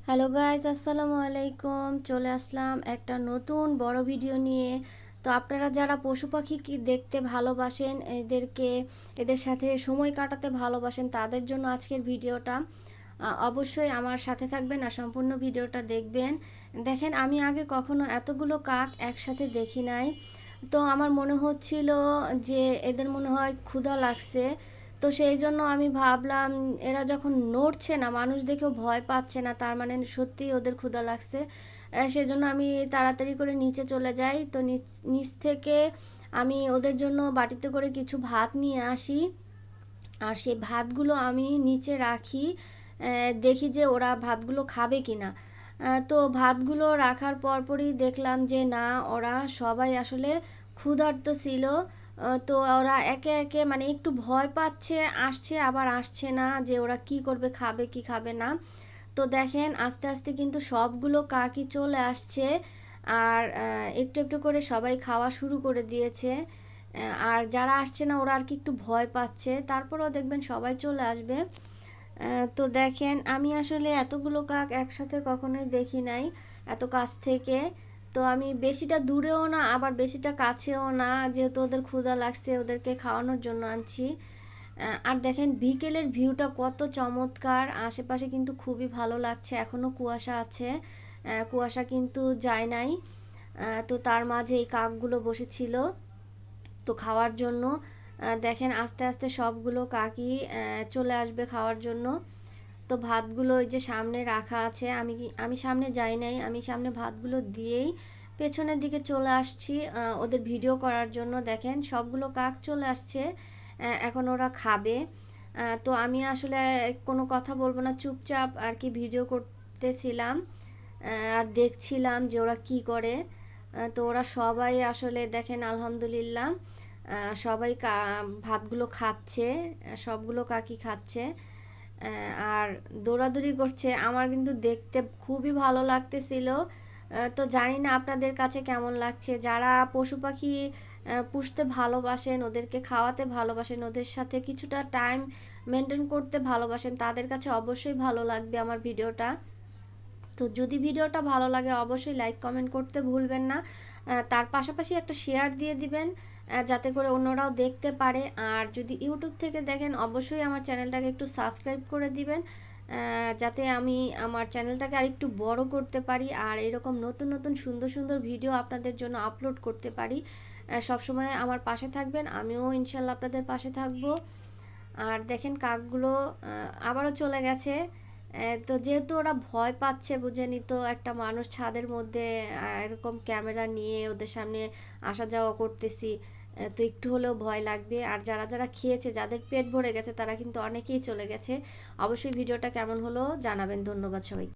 Hello guys, আসসালামু আলাইকুম। চলে আসলাম একটা নতুন বড় ভিডিও নিয়ে। তো আপনারা যারা পশু পাখি কি দেখতে ভালোবাসেন, এদের সাথে সময় কাটাতে ভালোবাসেন, তাদের জন্য আজকের ভিডিওটা। অবশ্যই আমার সাথে থাকবেন আর সম্পূর্ণ ভিডিওটা দেখবেন। দেখেন, আমি আগে কখনো এতগুলো কাক একসাথে দেখি নাই। তো আমার মনে হচ্ছিল যে এদের মনে হয় ক্ষুধা লাগছে। তো সেই জন্য আমি ভাবলাম, এরা যখন নড়ছে না, মানুষ দেখেও ভয় পাচ্ছে না, তার মানে সত্যিই ওদের ক্ষুধা লাগছে। সেজন্য আমি তাড়াতাড়ি করে নিচে চলে যাই। তো নিচ থেকে আমি ওদের জন্য বাটিতে করে কিছু ভাত নিয়ে আসি, আর সেই ভাতগুলো আমি নিচে রাখি। দেখি যে ওরা ভাতগুলো খাবে কি না। তো ভাতগুলো রাখার পরপরই দেখলাম যে না, ওরা সবাই আসলে ক্ষুধার্ত ছিল। তো ওরা একে একে মানে একটু ভয় পাচ্ছে, আসছে আবার আসছে না, যে ওরা কি করবে, খাবে কি খাবে না। তো দেখেন, আস্তে আস্তে কিন্তু সবগুলো কাকই চলে আসছে, আর একটু একটু করে সবাই খাওয়া শুরু করে দিয়েছে। আর যারা আসছে না ওরা আর কি একটু ভয় পাচ্ছে, তারপরেও দেখবেন সবাই চলে আসবে। তো দেখেন, আমি আসলে এতগুলো কাক একসাথে কখনোই দেখি নাই এত কাছ থেকে। তো আমি বেশিটা দূরেও না, আবার বেশিটা কাছেও না, যেহেতু ওদের ক্ষুধা লাগছে, ওদেরকে খাওয়ানোর জন্য আনছি। আর দেখেন বিকেলের ভিউটা কত চমৎকার, আশেপাশে কিন্তু খুবই ভালো লাগছে। এখনও কুয়াশা আছে, কুয়াশা কিন্তু যায় নাই। তো তার মাঝে এই কাকগুলো বসেছিল তো খাওয়ার জন্য। দেখেন আস্তে আস্তে সবগুলো কাকই চলে আসবে খাওয়ার জন্য। তো ভাতগুলো ওই যে সামনে রাখা আছে, আমি সামনে যাই নাই, আমি সামনে ভাতগুলো দিয়েই পেছনের দিকে চলে আসছি ওদের ভিডিও করার জন্য। দেখেন সবগুলো কাক চলে আসছে, এখন ওরা খাবে। তো আমি আসলে কোনো কথা বলবো না, চুপচাপ আর কি ভিডিও করতেছিলাম আর দেখছিলাম যে ওরা কি করে। তো ওরা সবাই আসলে দেখেন আলহামদুলিল্লাহ সবাই ভাতগুলো খাচ্ছে, সবগুলো কাকি খাচ্ছে আর দৌড়াদৌড়ি করছে। আমার কিন্তু দেখতে খুবই ভালো লাগতেছিল। তো জানি না আপনাদের কাছে কেমন লাগছে। যারা পশু পাখি পুষতে ভালোবাসেন, ওদেরকে খাওয়াতে ভালোবাসেন, ওদের সাথে কিছুটা টাইম মেনটেন করতে ভালোবাসেন, তাদের কাছে অবশ্যই ভালো লাগবে আমার ভিডিওটা। তো যদি ভিডিওটা ভালো লাগে অবশ্যই লাইক কমেন্ট করতে ভুলবেন না। তার পাশাপাশি একটা শেয়ার দিয়ে দিবেন, যাতে করে অন্যরাও দেখতে পারে। আর যদি ইউটিউব থেকে দেখেন অবশ্যই আমার চ্যানেলটাকে একটু সাবস্ক্রাইব করে দিবেন, যাতে আমি আমার চ্যানেলটাকে আর একটু বড় করতে পারি, আর এরকম নতুন নতুন সুন্দর সুন্দর ভিডিও আপনাদের জন্য আপলোড করতে পারি। সবসময় আমার পাশে থাকবেন, আমিও ইনশাল্লাহ আপনাদের পাশে থাকবো। আর দেখেন কাকগুলো আবারও চলে গেছে। তো যেহেতু ওরা ভয় পাচ্ছে, বুঝেনি তো, একটা মানুষ ছাদের মধ্যে এরকম ক্যামেরা নিয়ে ওদের সামনে আসা যাওয়া করতেছি, তো একটু হলেও ভয় লাগবে। আর যারা যারা খেয়েছে, যাদের পেট ভরে গেছে, তারা কিন্তু অনেকেই চলে গেছে। অবশ্যই ভিডিওটা কেমন হলো জানাবেন। ধন্যবাদ সবাই।